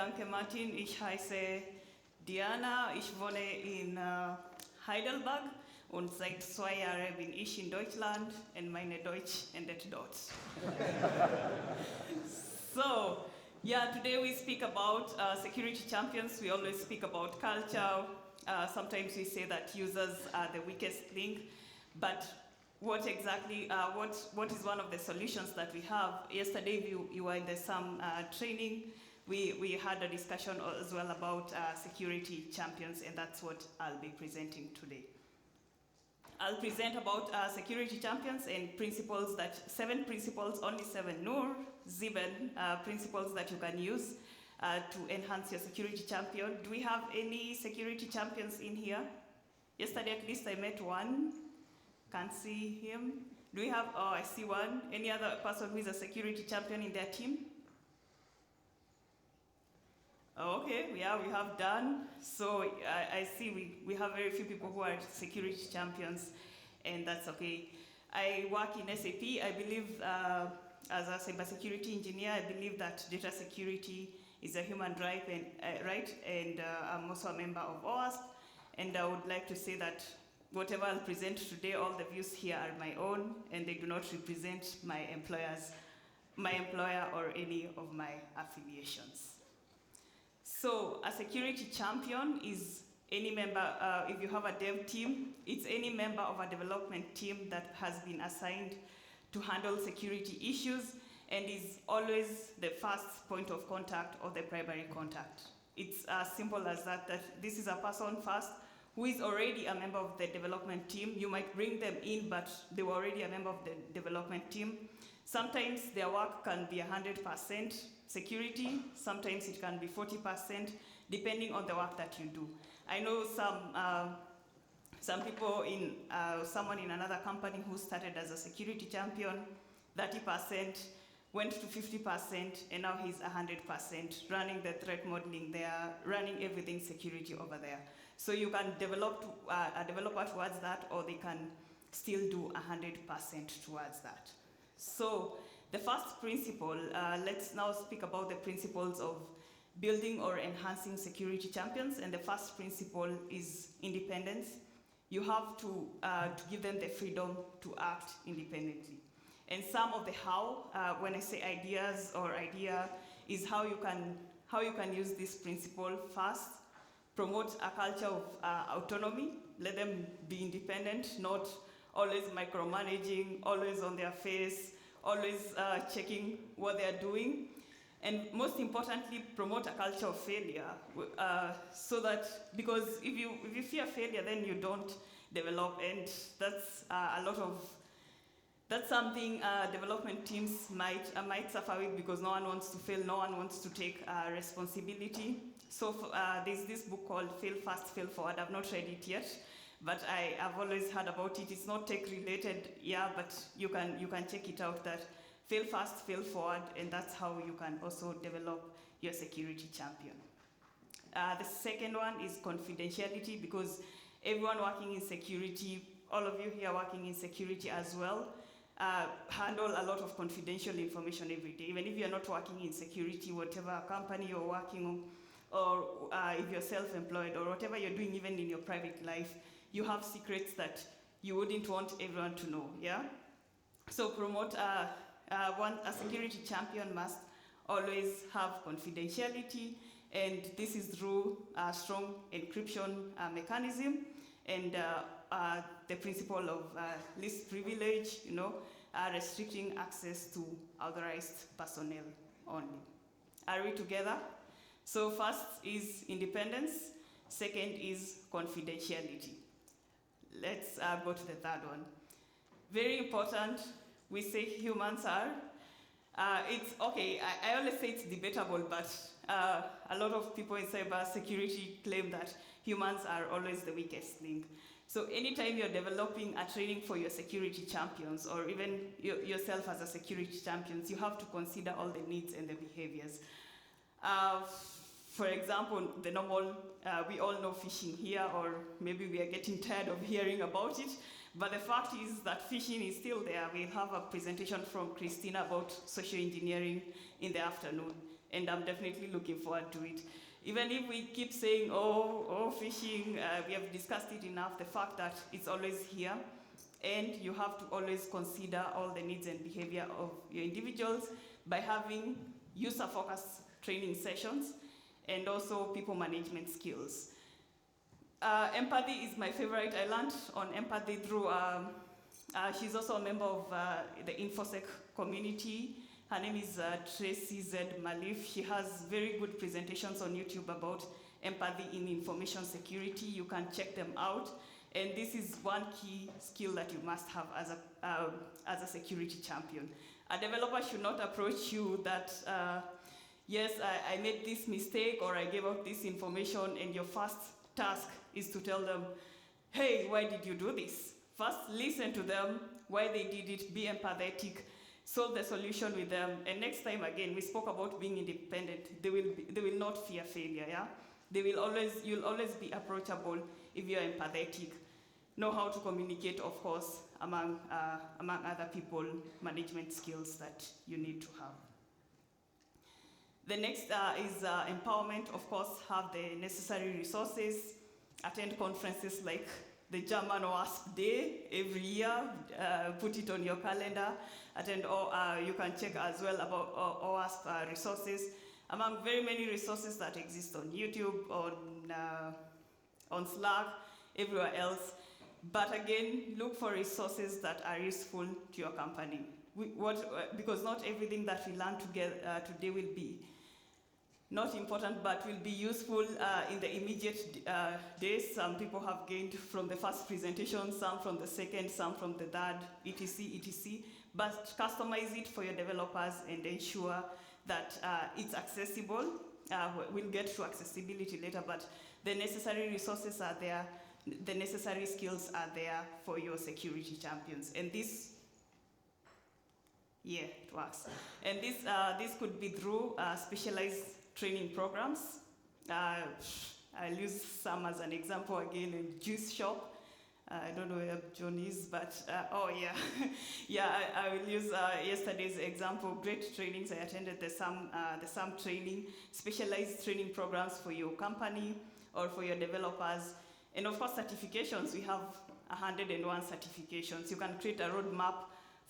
Danke, Martin. Ich heiße Diana. Ich wohne in Heidelberg und seit 2 Jahren bin ich in Deutschland und meine Deutsch endet dort. So, yeah, today we speak about security champions. We always speak about culture. Sometimes we say that users are the weakest link, but what exactly, what is one of the solutions that we have? Yesterday you were in the SAM training. We had a discussion as well about security champions, and that's what I'll be presenting today. I'll present about security champions and principles that, 7 principles, only 7, nur 7 principles that you can use to enhance your security champion. Do we have any security champions in here? Yesterday at least I met one. Can't see him. Do we have, oh, I see one. Any other person who is a security champion in their team? Oh, okay, yeah, we have done. So I see we have very few people who are security champions, and that's okay. I work in SAP. I believe, as a cybersecurity engineer, I believe that data security is a human right, and I'm also a member of OWASP, and I would like to say that whatever I'll present today, all the views here are my own, and they do not represent my employer or any of my affiliations. So a security champion is any member, if you have a dev team, it's any member of a development team that has been assigned to handle security issues and is always the first point of contact or the primary contact. It's as simple as that this is a person first who is already a member of the development team. You might bring them in, but they were already a member of the development team. Sometimes their work can be 100% security, sometimes it can be 40%, depending on the work that you do. I know some people someone in another company who started as a security champion, 30%, went to 50%, and now he's 100%, running the threat modeling there, running everything security over there. So you can develop a developer towards that, or they can still do 100% towards that. So the first principle, let's now speak about the principles of building or enhancing security champions. And the first principle is independence. You have to give them the freedom to act independently. And some of the how, when I say ideas or idea, is how you can use this principle. First, promote a culture of autonomy. Let them be independent, not always micromanaging, always on their face, always checking what they're doing. And most importantly, promote a culture of failure. So that, because if you fear failure, then you don't develop, and that's that's something development teams might suffer with, because no one wants to fail, no one wants to take responsibility. So there's this book called Fail Fast, Fail Forward. I've not read it yet, but I've always heard about it. It's not tech related, yeah, but you can check it out, that fail fast, fail forward, and that's how you can also develop your security champion. The second one is confidentiality, because everyone working in security, all of you here working in security as well, handle a lot of confidential information every day. Even if you're not working in security, whatever company you're working on, or if you're self-employed, or whatever you're doing even in your private life, you have secrets that you wouldn't want everyone to know, yeah? So promote, a security champion must always have confidentiality, and this is through a strong encryption mechanism, and the principle of least privilege, restricting access to authorized personnel only. Are we together? So first is independence, second is confidentiality. Let's go to the third one. Very important, we say humans are. It's okay, I always say it's debatable, but a lot of people in cybersecurity claim that humans are always the weakest link. So anytime you're developing a training for your security champions, or even yourself as a security champions, you have to consider all the needs and the behaviors. For example, the normal, we all know phishing here, or maybe we are getting tired of hearing about it, but the fact is that phishing is still there. We'll have a presentation from Christina about social engineering in the afternoon, and I'm definitely looking forward to it. Even if we keep saying, oh, phishing, we have discussed it enough, the fact that it's always here, and you have to always consider all the needs and behavior of your individuals by having user-focused training sessions and also people management skills. Empathy is my favorite. I learned on empathy through, she's also a member of the InfoSec community. Her name is Tracy Z. Malif. She has very good presentations on YouTube about empathy in information security. You can check them out. And this is one key skill that you must have as a security champion. A developer should not approach you that, yes, I made this mistake or I gave out this information, and your first task is to tell them, hey, why did you do this? First, listen to them, why they did it, be empathetic, solve the solution with them, and next time, again, we spoke about being independent. They will not fear failure, yeah? You'll always be approachable if you're empathetic. Know how to communicate, of course, among other people, management skills that you need to have. The next is empowerment. Of course, have the necessary resources, attend conferences like the German OWASP Day every year, put it on your calendar, attend, or you can check as well about OWASP resources, among very many resources that exist on YouTube, on Slack, everywhere else. But again, look for resources that are useful to your company. Because not everything that we learn today will be not important, but will be useful in the immediate days. Some people have gained from the first presentation, some from the second, some from the third, etc., etc. But customize it for your developers and ensure that it's accessible. We'll get to accessibility later, but the necessary resources are there, the necessary skills are there for your security champions. And this, yeah, it works. And this could be through specialized training programs. I'll use some as an example again in Juice Shop. I don't know where John is, but oh yeah. Yeah, I will use yesterday's example. Great trainings. I attended the SAM training, specialized training programs for your company or for your developers. And of course, certifications. We have 101 certifications. You can create a roadmap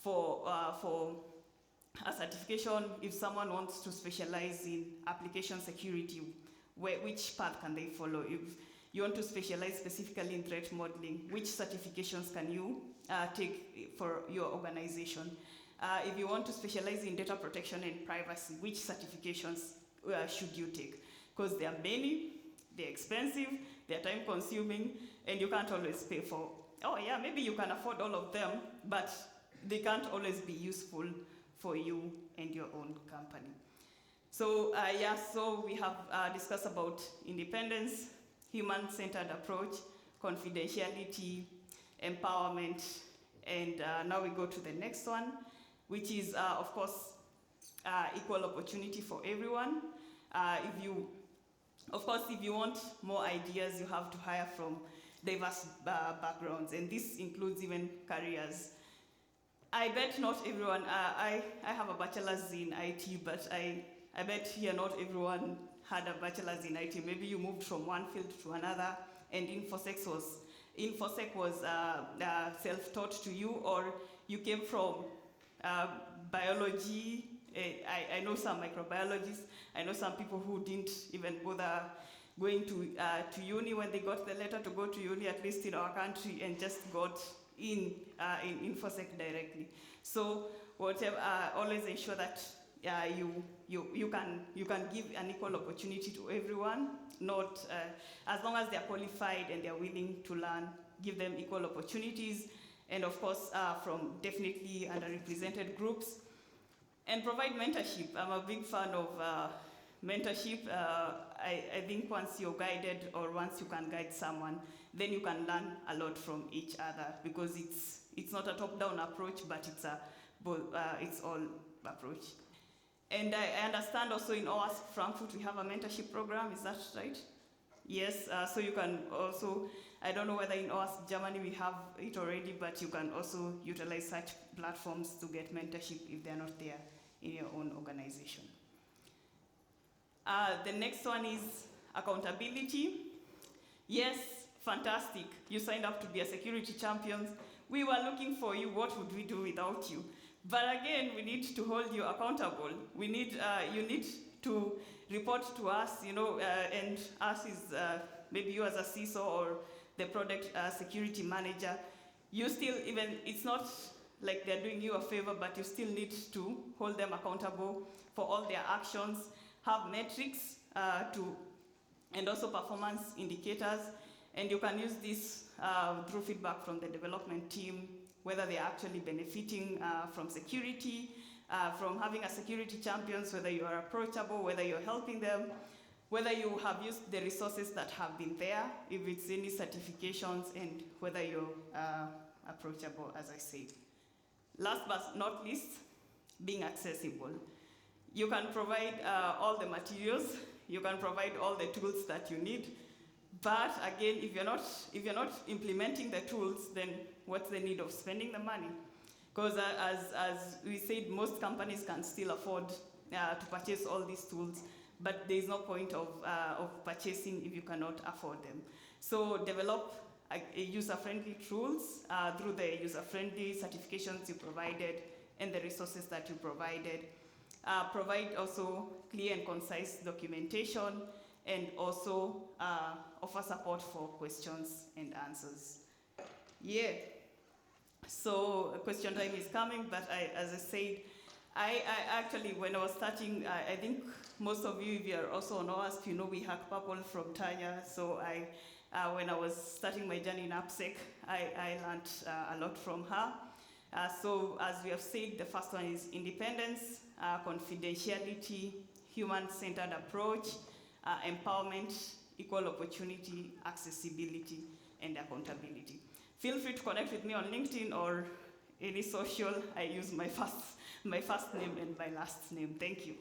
for a certification. If someone wants to specialize in application security, which path can they follow? If you want to specialize specifically in threat modeling, which certifications can you take for your organization? If you want to specialize in data protection and privacy, which certifications should you take? Because there are many, they're expensive, they're time consuming, and you can't always pay for, oh yeah, maybe you can afford all of them, but they can't always be useful for you and your own company. So yeah, so we have discussed about independence, human-centered approach, confidentiality, empowerment, and now we go to the next one, which is, of course, equal opportunity for everyone. Of course, if you want more ideas, you have to hire from diverse backgrounds, and this includes even careers. I bet not everyone, I have a bachelor's in IT, but I bet here not everyone had a bachelor's in IT. Maybe you moved from one field to another, and InfoSec was self-taught to you, or you came from biology. I know some microbiologists. I know some people who didn't even bother going to uni when they got the letter to go to uni, at least in our country, and just got in InfoSec directly. So whatever, always ensure that you can give an equal opportunity to everyone. Not as long as they are qualified and they are willing to learn, give them equal opportunities, and of course from definitely underrepresented groups. And provide mentorship. I'm a big fan of mentorship. I think once you're guided or once you can guide someone, then you can learn a lot from each other, because it's not a top-down approach, but it's all approach. And I understand also in OWASP Frankfurt we have a mentorship program. Is that right? Yes. So you can also, I don't know whether in OWASP Germany we have it already, but you can also utilize such platforms to get mentorship if they're not there in your own organization. The next one is accountability. Yes, fantastic. You signed up to be a security champion. We were looking for you. What would we do without you? But again, we need to hold you accountable. You need to report to us, and us is maybe you as a CISO or the product security manager. You still, it's not like they're doing you a favor, but you still need to hold them accountable for all their actions, have metrics and also performance indicators, and you can use this through feedback from the development team, whether they're actually benefiting from security, from having a security champions, whether you are approachable, whether you're helping them, whether you have used the resources that have been there, if it's any certifications, and whether you're approachable, as I said. Last but not least, being accessible. You can provide all the materials, you can provide all the tools that you need, but again, if you're not implementing the tools, then what's the need of spending the money? Because as we said, most companies can still afford to purchase all these tools, but there is no point of purchasing if you cannot afford them. So develop user-friendly tools through the user-friendly certifications you provided and the resources that you provided. Provide also clear and concise documentation, and also offer support for questions and answers. Yeah. So question time is coming, but as I said, I actually, when I was starting, I think most of you, if you are also on OWASP, you know we hack Purple from Tanya. So when I was starting my journey in AppSec, I learned a lot from her. So as we have said, the first one is independence, confidentiality, human-centered approach, empowerment, equal opportunity, accessibility, and accountability. Feel free to connect with me on LinkedIn or any social. I use my first name and my last name. Thank you.